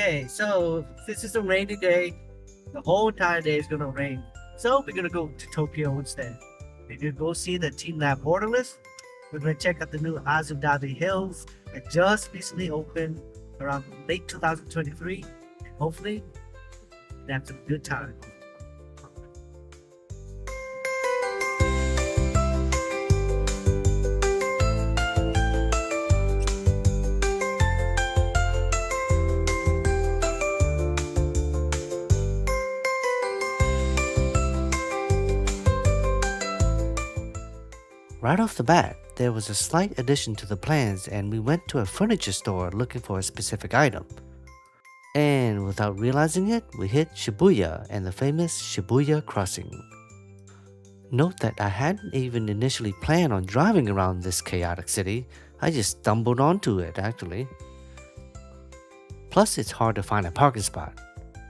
Okay, so this is a rainy day. The whole entire day is gonna rain. So we're gonna go to Tokyo instead. We're gonna go see the Teamlab borderless. We're gonna check out the new Azabudai Hills that just recently opened around late 2023. And hopefully, we have some good time. Right off the bat, there was a slight addition to the plans, and we went to a furniture store looking for a specific item. And without realizing it, we hit Shibuya and the famous Shibuya crossing. Note that I hadn't even initially planned on driving around this chaotic city, I just stumbled onto it actually. Plus, it's hard to find a parking spot.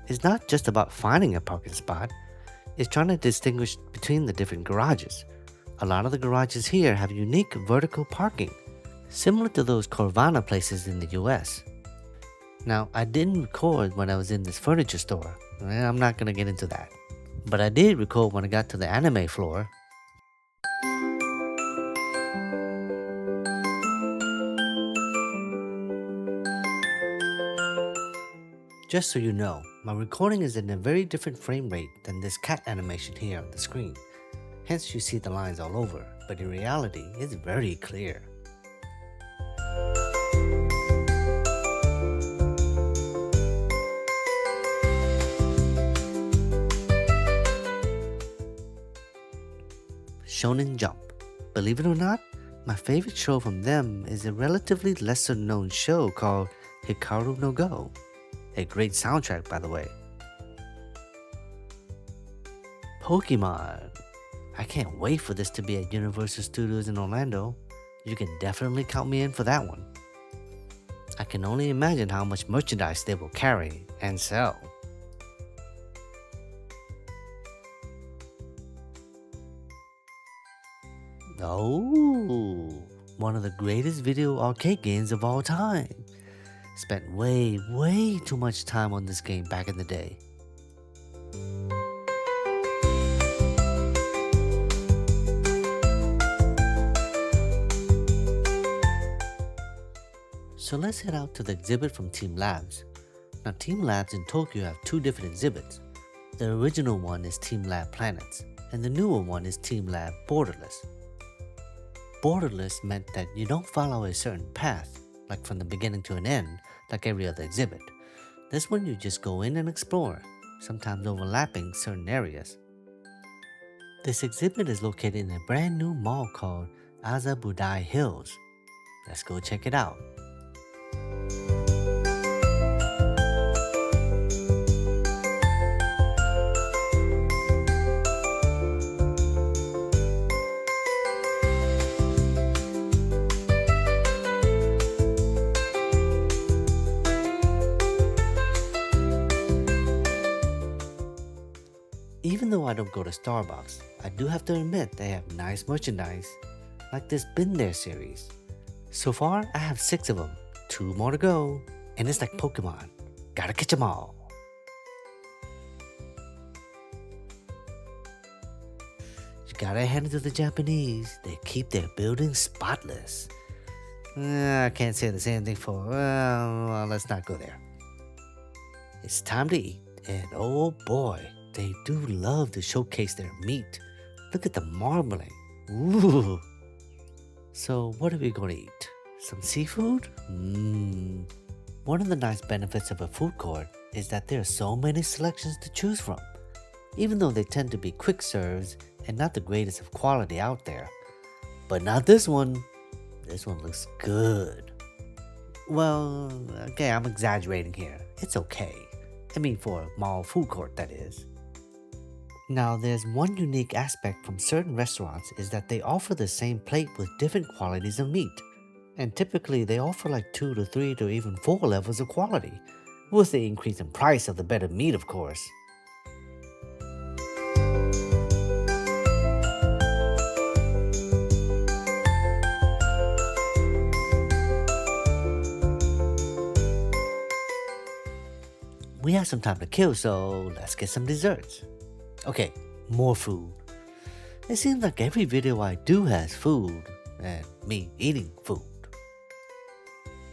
It's not just about finding a parking spot, it's trying to distinguish between the different garages. A lot of the garages here have unique vertical parking, similar to those Corvana places in the US. Now, I didn't record when I was in this furniture store. I'm not gonna get into that. But I did record when I got to the anime floor. Just so you know, my recording is in a very different frame rate than this cat animation here on the screen. Hence you see the lines all over, but in reality, it's very clear. Shonen Jump. Believe it or not, my favorite show from them is a relatively lesser known show called Hikaru no Go. A great soundtrack, by the way. Pokemon. I can't wait for this to be at Universal Studios in Orlando. You can definitely count me in for that one. I can only imagine how much merchandise they will carry and sell. Oh, one of the greatest video arcade games of all time. Spent way too much time on this game back in the day. So let's head out to the exhibit from Teamlabs. Now Teamlabs in Tokyo have two different exhibits. The original one is Teamlab Planets, and the newer one is Teamlab borderless. Borderless meant that you don't follow a certain path, like from the beginning to an end, like every other exhibit. This one you just go in and explore, sometimes overlapping certain areas. This exhibit is located in a brand new mall called Azabudai Hills. Let's go check it out. Even though I don't go to Starbucks, I do have to admit they have nice merchandise, like this Been There series. So far, I have 6 of them, 2 more to go, and it's like Pokemon, gotta catch them all. You gotta hand it to the Japanese, they keep their buildings spotless. I can't say the same thing for, well, let's not go there. It's time to eat, and oh boy, they do love to showcase their meat. Look at the marbling. Ooh. So what are we going to eat? Some seafood? One of the nice benefits of a food court is that there are so many selections to choose from, even though they tend to be quick serves and not the greatest of quality out there. But not this one. This one looks good. Well, okay, I'm exaggerating here. It's okay. I mean for a mall food court, that is. Now, there's one unique aspect from certain restaurants is that they offer the same plate with different qualities of meat. And typically they offer like 2 to 3 to even 4 levels of quality, with the increase in price of the better meat of course. We have some time to kill, so let's get some desserts. Okay, more food. It seems like every video I do has food, and me eating food.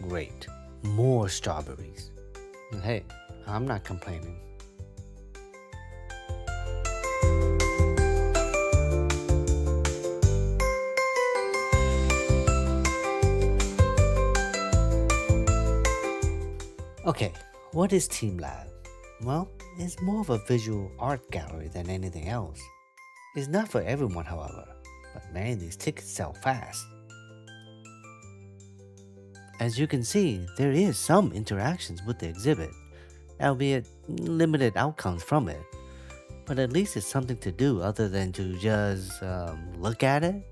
Great, more strawberries. Hey, I'm not complaining. Okay, what is Teamlab? Well, it's more of a visual art gallery than anything else. It's not for everyone, however, but man, these tickets sell fast. As you can see, there is some interactions with the exhibit, albeit limited outcomes from it. But at least it's something to do other than to just look at it.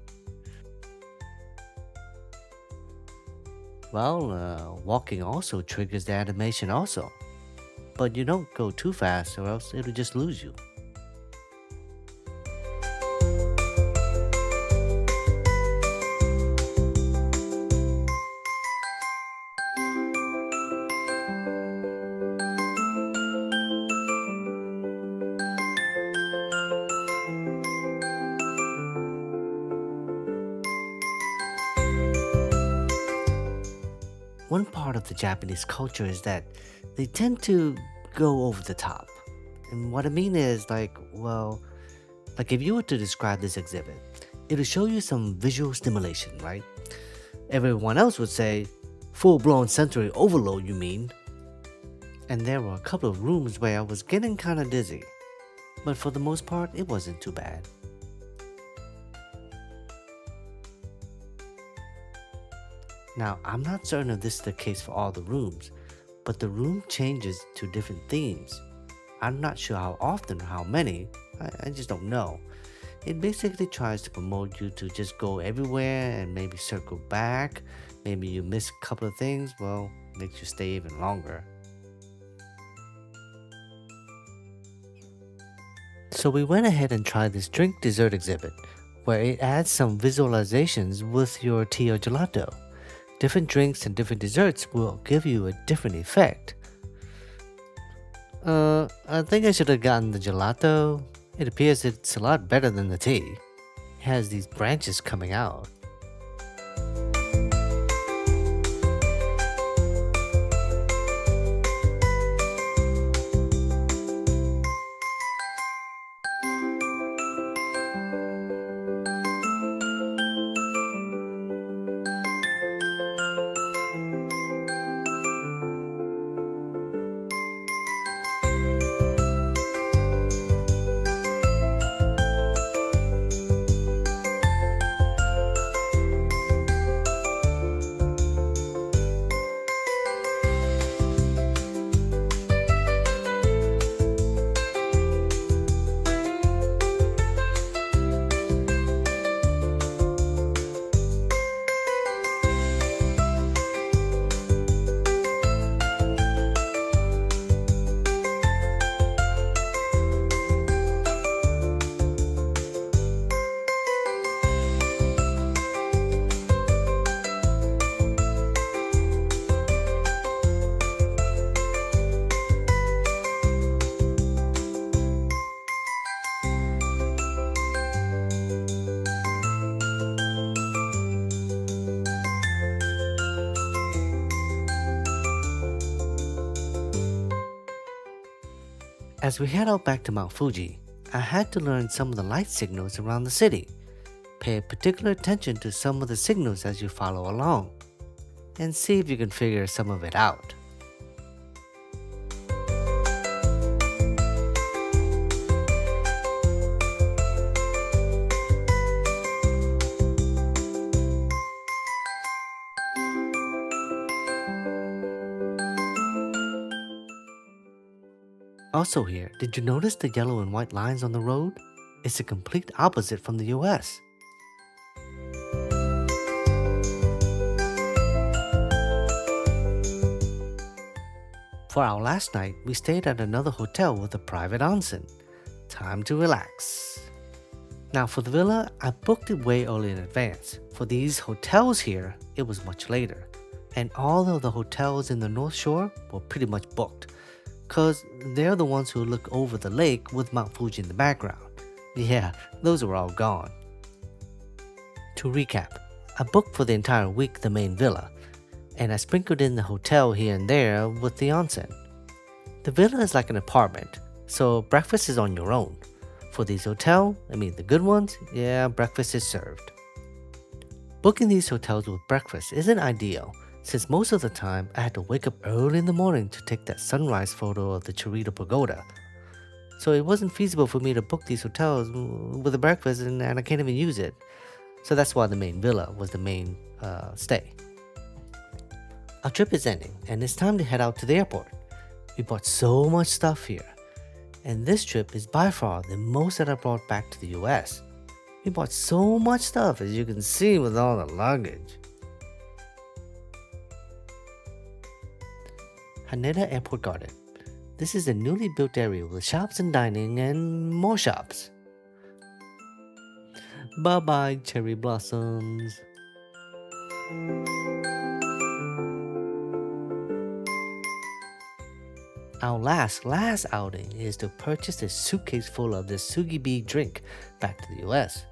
Well, walking also triggers the animation also. But you don't go too fast or else it'll just lose you. One part of the Japanese culture is that they tend to go over the top. And what I mean is like if you were to describe this exhibit, it'll show you some visual stimulation, right? Everyone else would say, full-blown sensory overload, you mean? And there were a couple of rooms where I was getting kinda dizzy. But for the most part, it wasn't too bad. Now, I'm not certain if this is the case for all the rooms, but the room changes to different themes. I'm not sure how often or how many, I just don't know. It basically tries to promote you to just go everywhere and maybe circle back. Maybe you miss a couple of things, well, makes you stay even longer. So we went ahead and tried this drink dessert exhibit, where it adds some visualizations with your tea or gelato. Different drinks and different desserts will give you a different effect. I think I should have gotten the gelato. It appears it's a lot better than the tea. It has these branches coming out. As we head out back to Mount Fuji, I had to learn some of the light signals around the city. Pay particular attention to some of the signals as you follow along, and see if you can figure some of it out. Also here, did you notice the yellow and white lines on the road? It's the complete opposite from the US. For our last night, we stayed at another hotel with a private onsen. Time to relax. Now for the villa, I booked it way early in advance. For these hotels here, it was much later. And all of the hotels in the North Shore were pretty much booked. 'cause they're the ones who look over the lake with Mount Fuji in the background. Yeah, those were all gone. To recap, I booked for the entire week the main villa, and I sprinkled in the hotel here and there with the onsen. The villa is like an apartment, so breakfast is on your own. For these the good ones, yeah, breakfast is served. Booking these hotels with breakfast isn't ideal, since most of the time I had to wake up early in the morning to take that sunrise photo of the Chirita Pagoda. So it wasn't feasible for me to book these hotels with a breakfast and I can't even use it. So that's why the main villa was the main stay. Our trip is ending and it's time to head out to the airport. We bought so much stuff here. And this trip is by far the most that I brought back to the US. We bought so much stuff, as you can see with all the luggage. Haneda Airport Garden. This is a newly built area with shops and dining and more shops. Bye bye, cherry blossoms. Our last outing is to purchase a suitcase full of this Sugibi drink back to the US.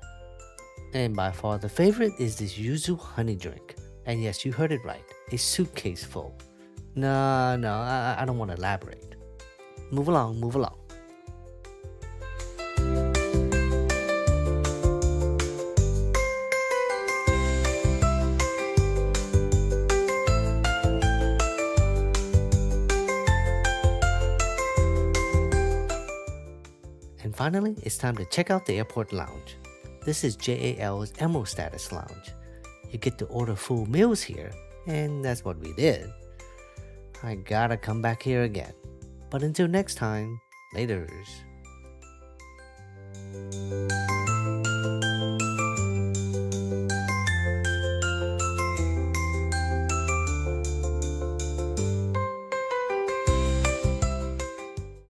And by far the favorite is this yuzu honey drink. And yes, you heard it right, a suitcase full. No, I don't want to elaborate. Move along. And finally, it's time to check out the airport lounge. This is JAL's Emerald Status Lounge. You get to order full meals here, and that's what we did. I gotta come back here again. But until next time, laters.